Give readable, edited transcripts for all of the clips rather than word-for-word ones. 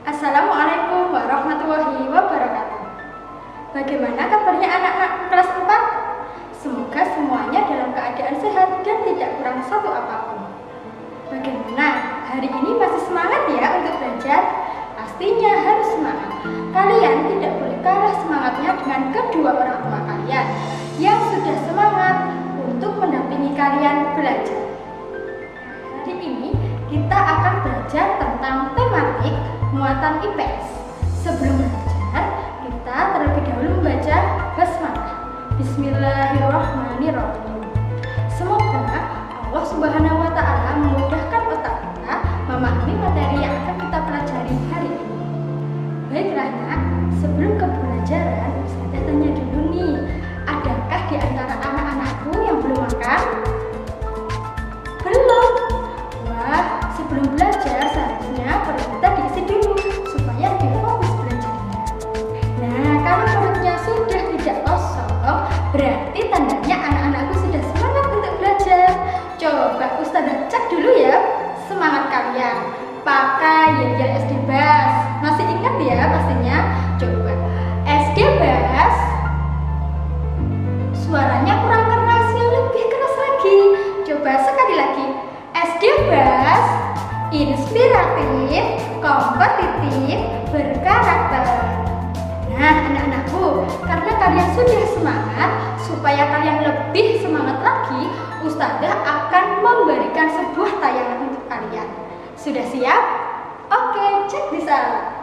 Assalamualaikum warahmatullahi wabarakatuh. Bagaimana kabarnya anak-anak kelas 4? Semoga semuanya dalam keadaan sehat dan tidak kurang satu apapun. Bagaimana? Hari ini masih semangat ya untuk belajar? Pastinya harus semangat. Kalian tidak boleh kalah semangatnya dengan kedua orang tua kalian yang sudah semangat untuk mendampingi kalian belajar. Hari ini kita akan belajar tentang tematik muatan IPS. Sebelum belajar, kita terlebih dahulu membaca basmalah. Bismillahirrahmanirrahim. Semoga Allah Subhanahu wa Ta'ala memudahkan otak kita memahami materi yang akan kita pelajari hari ini. Baiklah nak, sebelum ke pelajaran, saya tanya dulu nih, adakah di antara anak-anakku yang belum makan? Belum? Wah, sebelum belajar seharusnya perut kita diisi dulu supaya lebih fokus belajarnya. Nah, kalau perutnya sudah tidak kosong, berarti tandanya anak-anakku sudah semangat untuk belajar. Coba Ustazah cek dulu ya semangat kalian. Pakai yel-yel SD Bas. Masih ingat ya pastinya? Coba SD Bas. Suaranya kurang keras, yang lebih keras lagi. Coba sekali lagi. SD Bas, inspiratif, kompetitif, berkarakter. Nah, anak-anakku, karena kalian sudah semangat, supaya kalian lebih semangat lagi, Ustazah akan memberikan sebuah tayangan untuk kalian. Sudah siap? Oke, cek di sana.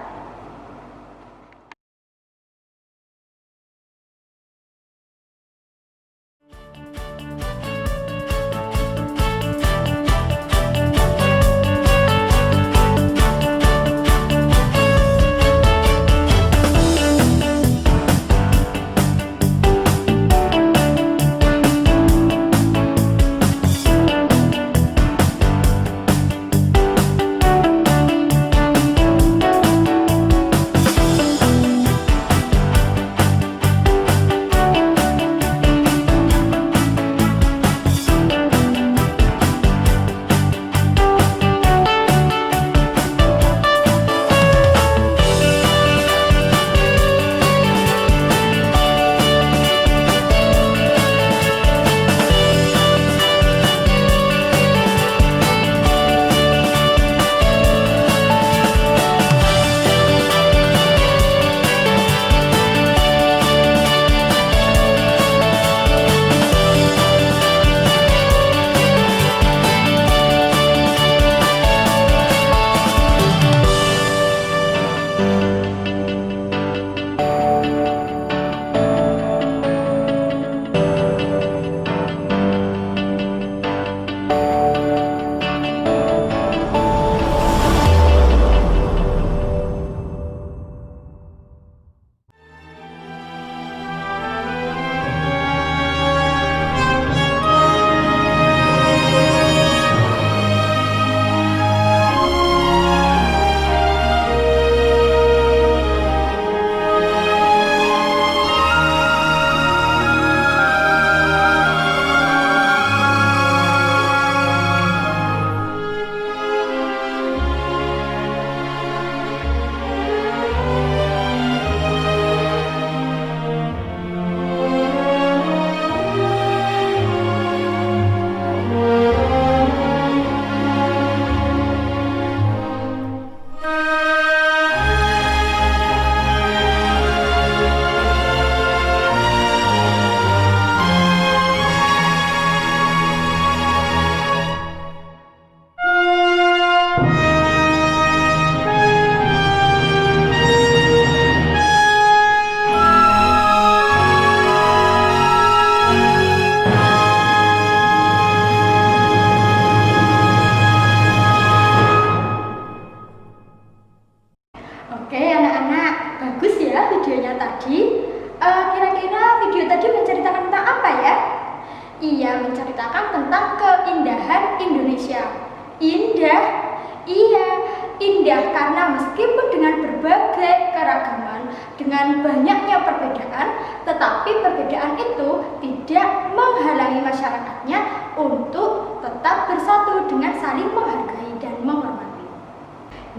Oke anak-anak, bagus ya videonya tadi. Kira-kira video tadi menceritakan tentang apa ya? Ia menceritakan tentang keindahan Indonesia. Indah? Iya, indah karena meskipun dengan berbagai keragaman, dengan banyaknya perbedaan, tetapi masyarakatnya untuk tetap bersatu dengan saling menghargai dan menghormati.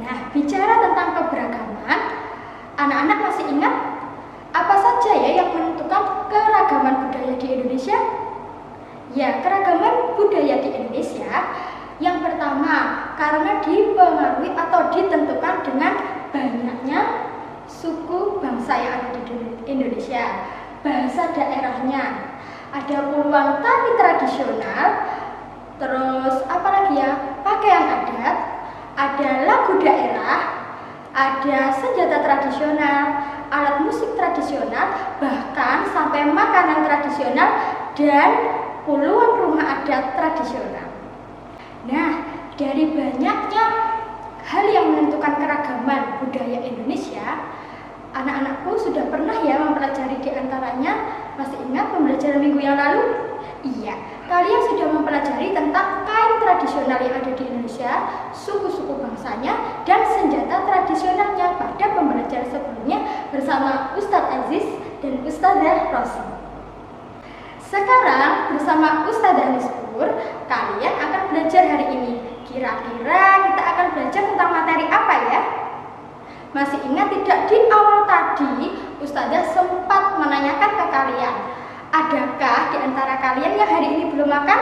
Nah, bicara tentang keberagaman, anak-anak masih ingat apa saja ya yang menentukan keragaman budaya di Indonesia? Ya, keragaman budaya di Indonesia yang pertama karena dipengaruhi atau ditentukan dengan banyaknya suku bangsa yang ada di Indonesia, bahasa daerahnya, ada puluhan tari tradisional, terus apalagi ya, pakaian adat, ada lagu daerah, ada senjata tradisional, alat musik tradisional, bahkan sampai makanan tradisional dan puluhan rumah adat tradisional. Nah, dari banyaknya hal yang menentukan keragaman budaya Indonesia, anak-anakku sudah pernah ya mempelajari di antaranya. Masih ingat pembelajaran minggu yang lalu? Iya, kalian sudah mempelajari tentang kain tradisional yang ada di Indonesia, suku-suku bangsanya, dan senjata tradisionalnya pada pembelajaran sebelumnya bersama Ustadz Aziz dan Ustadzah Rosi. Sekarang bersama Ustadzah Nishpur, kalian akan belajar hari ini. Kira-kira kita akan belajar tentang materi apa ya? Masih ingat tidak di awal tadi Ustadzah sempat menanyakan ke kalian, adakah di antara kalian yang hari ini belum makan?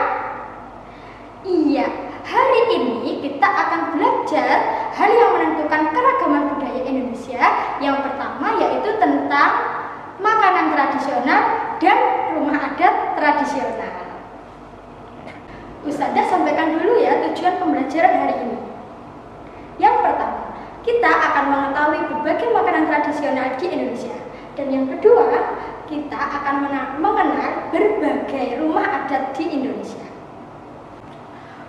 Iya, hari ini kita akan belajar hal yang menentukan keragaman budaya Indonesia. Yang pertama yaitu tentang makanan tradisional dan rumah adat tradisional. Ustadzah sampaikan dulu ya tujuan pembelajaran hari ini. Yang pertama, kita akan mengetahui berbagai makanan tradisional di Indonesia. Dan yang kedua, kita akan mengenal berbagai rumah adat di Indonesia.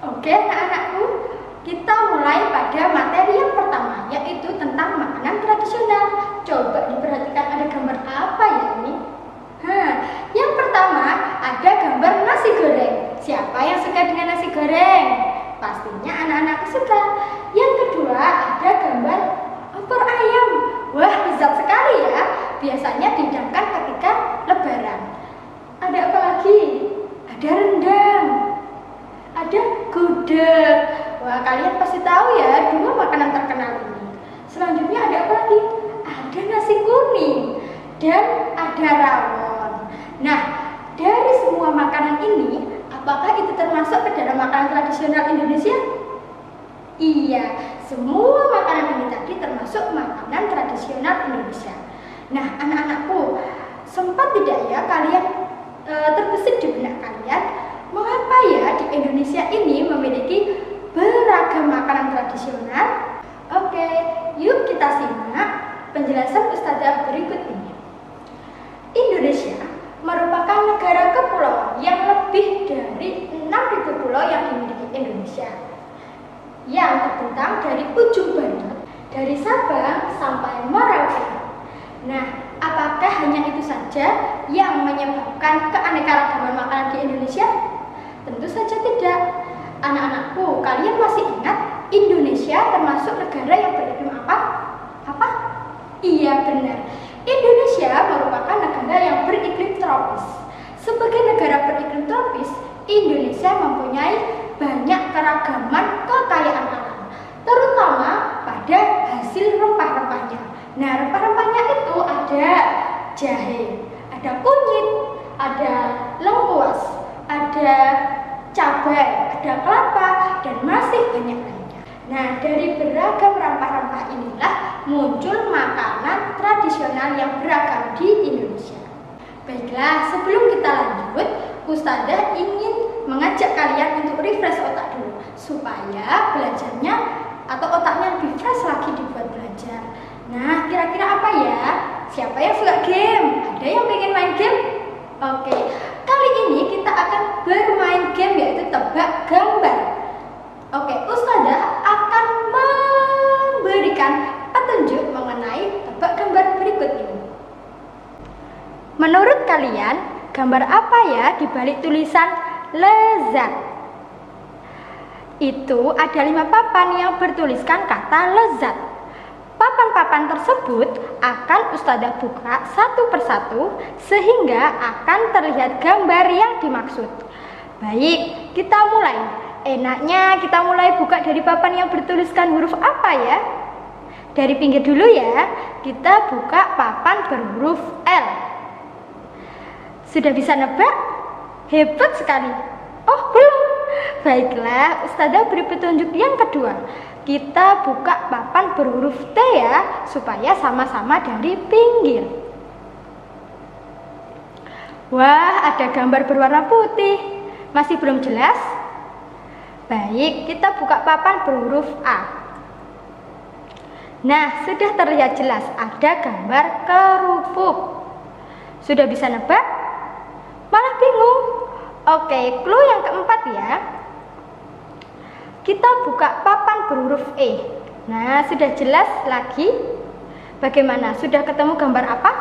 Oke anak-anakku, kita mulai pada materi yang pertama, yaitu tentang makanan tradisional. Coba diperhatikan ada gambar apa ya ini? Yang pertama ada gambar nasi goreng. Siapa yang suka dengan nasi goreng? Pastinya anak-anak suka. Yang kedua ada gambar opor ayam. Wah, lezat sekali ya. Biasanya dihidangkan ketika lebaran. Ada apa lagi? Ada rendang. Ada gudeg. Wah, kalian pasti tahu ya dua makanan terkenal ini. Selanjutnya ada apa lagi? Ada nasi kuning dan ada rawon. Nah, dari semua makanan ini, apakah itu termasuk ke dalam makanan tradisional Indonesia? Iya, semua makanan ini tadi termasuk makanan tradisional Indonesia. Nah, anak-anakku, sempat tidak ya kalian terbesit di benak kalian, mengapa ya di Indonesia ini memiliki beragam makanan tradisional? Oke, yuk kita simak penjelasan Ustadzah berikut ini. Indonesia merupakan negara kepulauan yang lebih dari 6.000 pulau yang dimiliki Indonesia, yang terbentang dari ujung barat, dari Sabang sampai Merauke. Nah, apakah hanya itu saja yang menyebabkan keanekaragaman makanan di Indonesia? Tentu saja tidak. Anak-anakku, kalian masih ingat Indonesia termasuk negara yang beriklim apa? Iya, benar. Indonesia merupakan negara yang beriklim tropis. Sebagai negara beriklim tropis, Indonesia mempunyai banyak keragaman kekayaan alam, terutama pada hasil rempah-rempahnya. Nah, rempah-rempahnya itu ada jahe, ada kunyit, ada lengkuas, ada cabai, ada kelapa, dan masih banyak lainnya. Nah, dari beragam rempah-rempah inilah muncul makanan tradisional yang beragam di Indonesia. Baiklah, sebelum kita lanjut, Ustadzah ingin mengajak kalian untuk refresh otak dulu, supaya belajarnya atau otaknya lebih fresh lagi dibuat belajar. Nah, kira-kira apa ya? Siapa yang suka game? Ada yang pengen main game? Oke, kali ini kita akan bermain game yaitu tebak gambar. Oke, Ustadzah akan memberikan petunjuk mengenai tebak gambar berikut ini. Menurut kalian, gambar apa ya di balik tulisan lezat? Itu ada 5 papan yang bertuliskan kata lezat. Papan-papan tersebut akan Ustadzah buka satu persatu sehingga akan terlihat gambar yang dimaksud. Baik, kita mulai. Enaknya kita mulai buka dari papan yang bertuliskan huruf apa ya? Dari pinggir dulu ya. Kita buka papan berhuruf L. Sudah bisa nebak? Hebat sekali. Oh, belum. Baiklah, Ustazah beri petunjuk yang kedua. Kita buka papan berhuruf T ya, supaya sama-sama dari pinggir. Wah, ada gambar berwarna putih. Masih belum jelas? Baik, kita buka papan berhuruf A. Nah, sudah terlihat jelas ada gambar kerupuk. Sudah bisa nebak? Malah bingung. Oke, clue yang keempat ya. Kita buka papan berhuruf E. Nah, sudah jelas lagi. Bagaimana? Sudah ketemu gambar apa?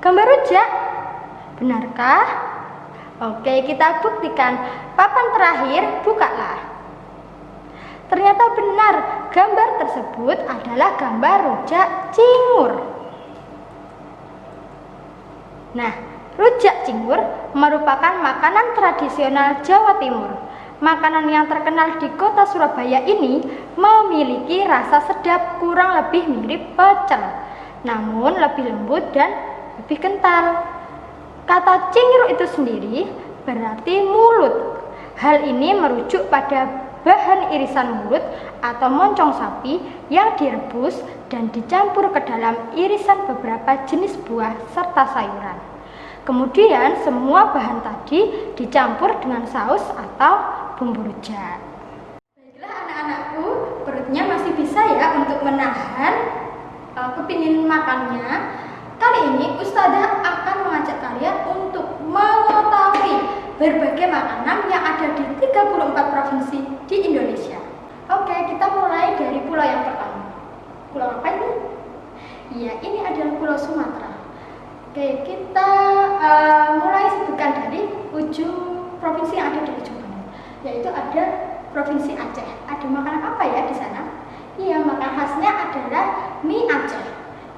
Gambar rujak. Benarkah? Oke, kita buktikan. Papan terakhir, bukalah. Ternyata benar, gambar tersebut adalah gambar rujak cingur. Nah, rujak cingur merupakan makanan tradisional Jawa Timur. Makanan yang terkenal di kota Surabaya ini memiliki rasa sedap kurang lebih mirip pecel, namun lebih lembut dan lebih kental. Kata cingur itu sendiri berarti mulut. Hal ini merujuk pada bahan irisan mulut atau moncong sapi yang direbus dan dicampur ke dalam irisan beberapa jenis buah serta sayuran. Kemudian semua bahan tadi dicampur dengan saus atau bumbu rujak. Baiklah anak-anakku, perutnya masih bisa ya untuk menahan kepingin makannya. Kali ini Ustazah akan mengajak kalian untuk mengetahui berbagai makanan yang ada di 34 provinsi di Indonesia. Oke, kita mulai dari pulau yang pertama. Pulau apa ini? Iya, ini adalah Pulau Sumatera. Oke, kita mulai sebutkan dari ujung provinsi yang ada di ujung barat, yaitu ada Provinsi Aceh. Ada makanan apa ya di sana? Iya, makanan khasnya adalah mie Aceh.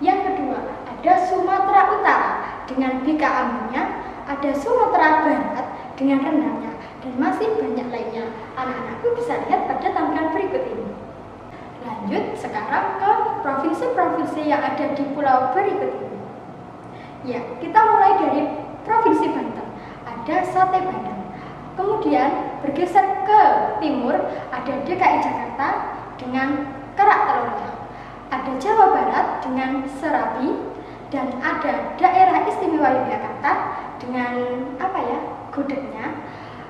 Yang kedua, ada Sumatera Utara dengan bika ambingnya, ada Sumatera Barat dengan rendangnya, dan masih banyak lainnya. Anak-anakku bisa lihat pada tampilan berikut ini. Lanjut sekarang ke provinsi-provinsi yang ada di pulau berikut ini. Ya, kita mulai dari Provinsi Banten. Ada sate Bandeng. Kemudian bergeser ke timur, ada DKI Jakarta dengan kerak telurnya. Ada Jawa Barat dengan serabi, dan ada Daerah Istimewa Yogyakarta dengan gudegnya.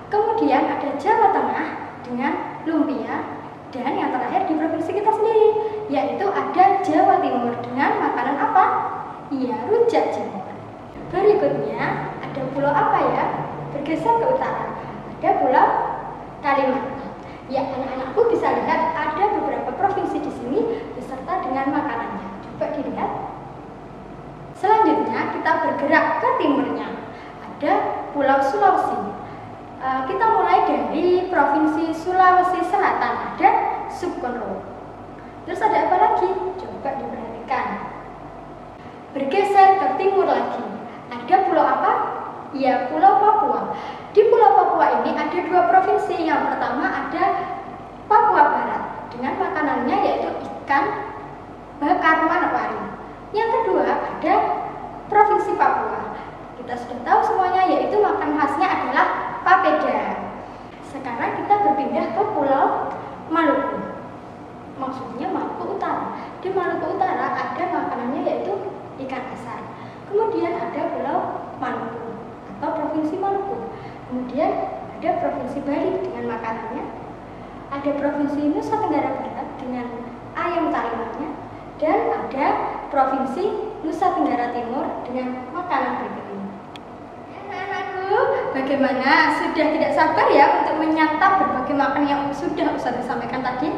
Kemudian ada Jawa Tengah dengan lumpia, dan yang terakhir di provinsi kita sendiri, yaitu ada Jawa Timur dengan makanan apa? Iya, rujak cingur. Berikutnya ada pulau apa ya? Bergeser ke utara, ada Pulau Kalimantan. Ya, anak-anakku bisa lihat ada beberapa provinsi di sini beserta dengan makanannya. Coba dilihat. Selanjutnya kita bergerak ke timurnya. Ada Pulau Sulawesi. Kita mulai dari Provinsi Sulawesi Selatan, ada Subkonro. Terus ada apa lagi? Coba diperhatikan. Bergeser ke timur lagi, ada pulau apa? Ya, Pulau Papua. Di Pulau Papua ini ada dua provinsi. Yang pertama ada Papua Barat dengan makanannya yaitu ikan bakar Manokwari. Yang kedua ada Provinsi Papua. Kita sudah tahu semuanya, yaitu makanan khasnya adalah papeda. Sekarang kita berpindah ke Pulau Maluku. Maksudnya Maluku Utara. Di Maluku Utara ada makanannya yaitu ikan asar. Kemudian ada Pulau Maluku atau Provinsi Maluku. Kemudian ada Provinsi Bali dengan makanannya. Ada Provinsi Nusa Tenggara Barat dengan ayam talimannya. Dan ada Provinsi Nusa Tenggara Timur dengan makanan berikut ini. Anak-anakku, bagaimana? Sudah tidak sabar ya untuk menyantap berbagai makanan yang sudah Ustazah sampaikan tadi?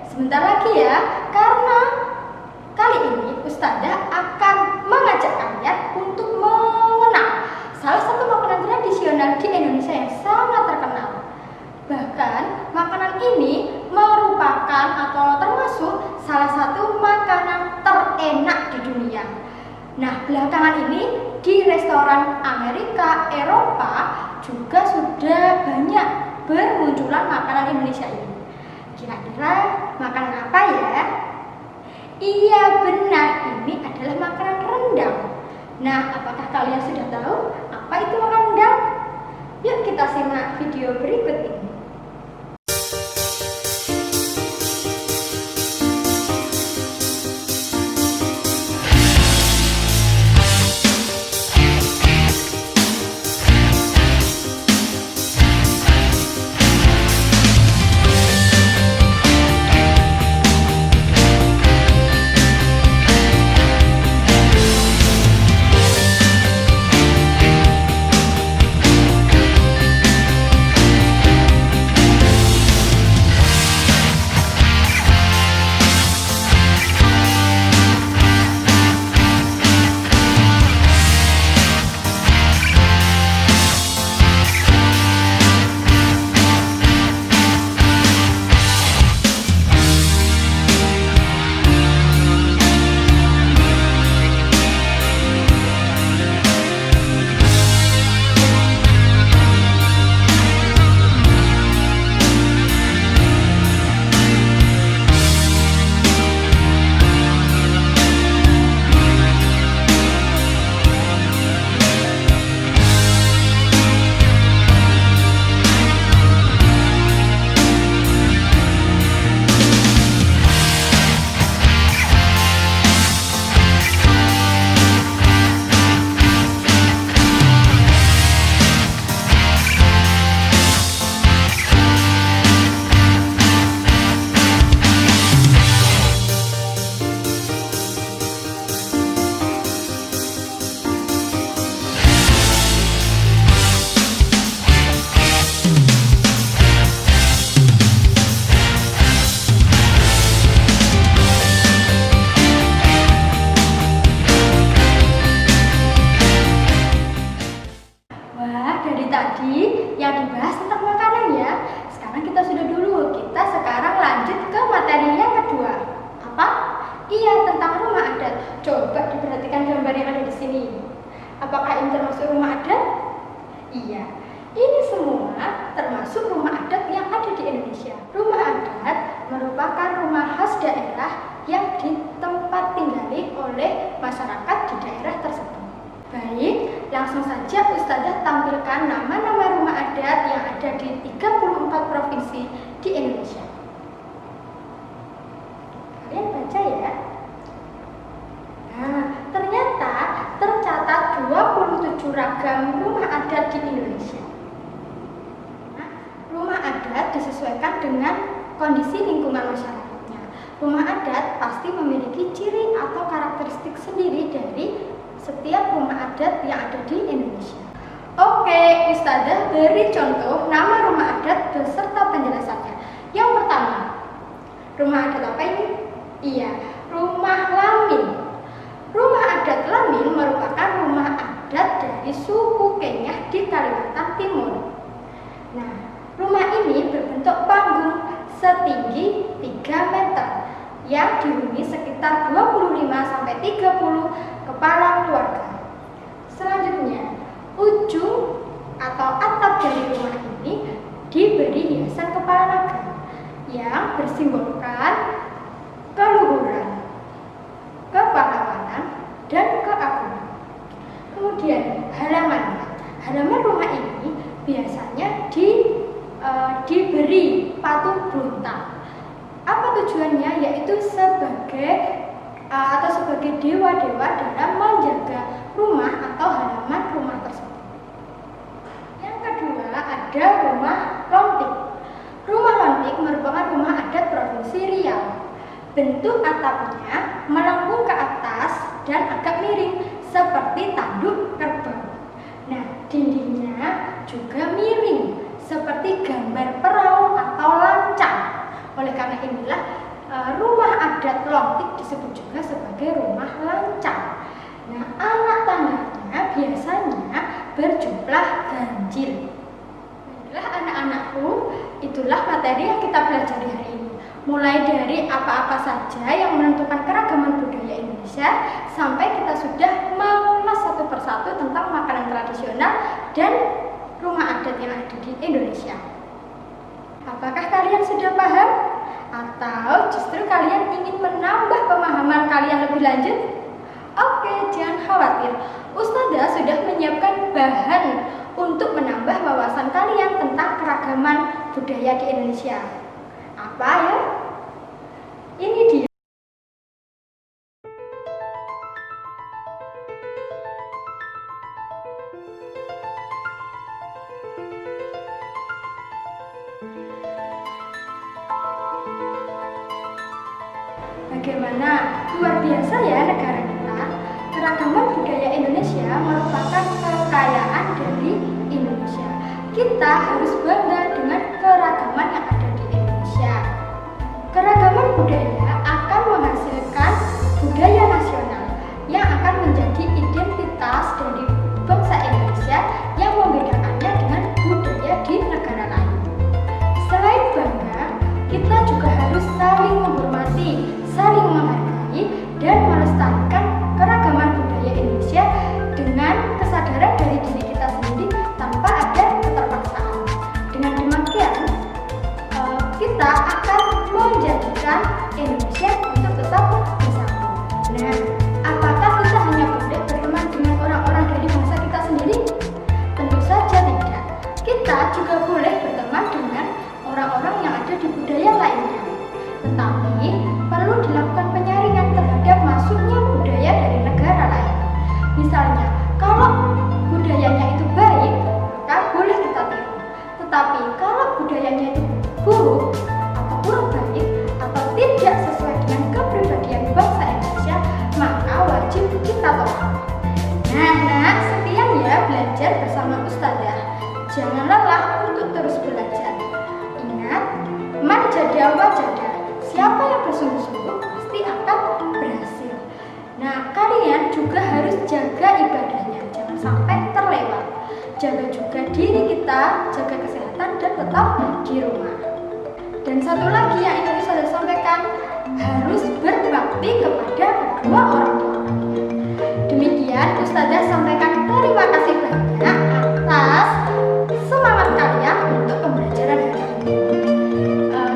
Sebentar lagi ya, karena kali ini Ustazah akan mengajak kalian untuk mengenal salah satu makanan tradisional di Indonesia yang sangat terkenal. Bahkan makanan ini merupakan atau termasuk salah satu makanan terenak di dunia. Nah, belakangan ini di restoran Amerika, Eropa juga sudah banyak bermunculan makanan Indonesia ini. Kira-kira makanan apa ya? Iya benar, ini adalah makanan rendang. Nah, apakah kalian sudah tahu apa itu makanan rendang? Yuk kita simak video berikut ini. Dari tadi yang dibahas tentang makanan ya. Sekarang kita sudah dulu. Kita sekarang lanjut ke materi yang kedua. Apa? Iya, tentang rumah adat. Coba diperhatikan gambar yang ada di sini. Apakah ini termasuk rumah adat? Iya. Ini semua termasuk rumah adat yang ada di Indonesia. Rumah adat merupakan rumah khas daerah yang ditempat tinggali oleh masyarakat di daerah tersebut. Baik, langsung saja Ustazah tampilkan nama-nama rumah adat yang ada di 34 provinsi di Indonesia. Kalian baca ya. Nah, ternyata tercatat 27 ragam rumah adat di Indonesia. Nah, rumah adat disesuaikan dengan kondisi lingkungan masyarakatnya. Rumah adat pasti memiliki ciri atau karakteristik sendiri dari setiap rumah adat yang ada di Indonesia. Oke, Ustazah beri contoh nama rumah adat beserta penjelasannya. Yang pertama, rumah adat apa ini? Iya, rumah Lamin. Rumah adat Lamin merupakan rumah adat dari suku Kenyah di Kalimantan Timur. Nah, rumah ini berbentuk panggung setinggi 3 meter yang dihuni sekitar 25-30 kepala keluarga. Selanjutnya, ujung atau atap dari rumah ini diberi hiasan kepala naga yang bersimbolkan keluhuran, kepahlawanan, dan keagungan. Kemudian halaman rumah ini biasanya diberi patung buntang. Apa tujuannya? Yaitu sebagai dewa-dewa dalam menjaga rumah atau halaman rumah tersebut. Yang kedua ada rumah lontik. Rumah lontik merupakan rumah adat Provinsi Riau. Bentuk atapnya melengkung ke atas dan agak miring seperti tanduk kerbau. Nah, dindingnya juga miring seperti gambar perahu atau lancang. Oleh karena inilah rumah adat lontik disebut juga sebagai rumah lancang. Nah, anak tangganya biasanya berjumlah ganjil. Baiklah anak-anakku, itulah materi yang kita pelajari hari ini. Mulai dari apa-apa saja yang menentukan keragaman budaya Indonesia, sampai kita sudah mengulas satu persatu tentang makanan tradisional dan rumah adat. Indonesia. Apakah kalian sudah paham? Atau justru kalian ingin menambah pemahaman kalian lebih lanjut? Oke, jangan khawatir. Ustazah sudah menyiapkan bahan untuk menambah wawasan kalian tentang keragaman budaya di Indonesia. Apa ya? Ini dia. Bagaimana luar biasa ya negara kita. Keragaman budaya Indonesia merupakan kekayaan dari Indonesia. Kita harus bangga dengan keragaman yang ada di Indonesia. Keragaman budaya akan menghasilkan budaya nasional yang akan menjadi identitas dari bangsa Indonesia yang membedakannya dengan budaya di negara lain. Selain bangga, kita juga harus saling menghormati, saling menghargai, dan melestarikan keragaman budaya Indonesia dengan kesadaran dari diri kita sendiri tanpa ada keterpaksaan. Dengan demikian, kita akan menjadikan Indonesia untuk tetap bersatu. Nah, apakah kita hanya boleh berteman dengan orang-orang dari bangsa kita sendiri? Tentu saja tidak. Kita juga boleh berteman dengan orang-orang yang ada di budaya lainnya. Tetapi perlu dilakukan penyaringan terhadap masuknya budaya dari negara lain. Misalnya, kalau budayanya itu baik, maka boleh kita tiru. Tetapi kalau budayanya itu buruk atau kurang baik atau tidak sesuai dengan kepribadian bangsa Indonesia, maka wajib kita tolak. Nah, sekian ya belajar bersama Ustazah. Jangan lelah untuk terus belajar. Ingat, man jada wa jada. Siapa yang bersungguh-sungguh pasti akan berhasil. Nah, kalian juga harus jaga ibadahnya, jangan sampai terlewat. Jaga juga diri kita, jaga kesehatan dan tetap di rumah. Dan satu lagi yang ingin saya sampaikan, harus berbakti kepada kedua orang tua. Demikian Ustazah sampaikan terima kasih banyak atas semangat kalian untuk pembelajaran hari ini.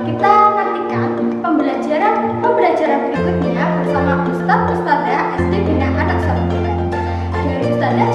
Kita nantikan pembelajaran berikutnya bersama Ustazah SD Bina Anak Sahabat. Dari Ustazah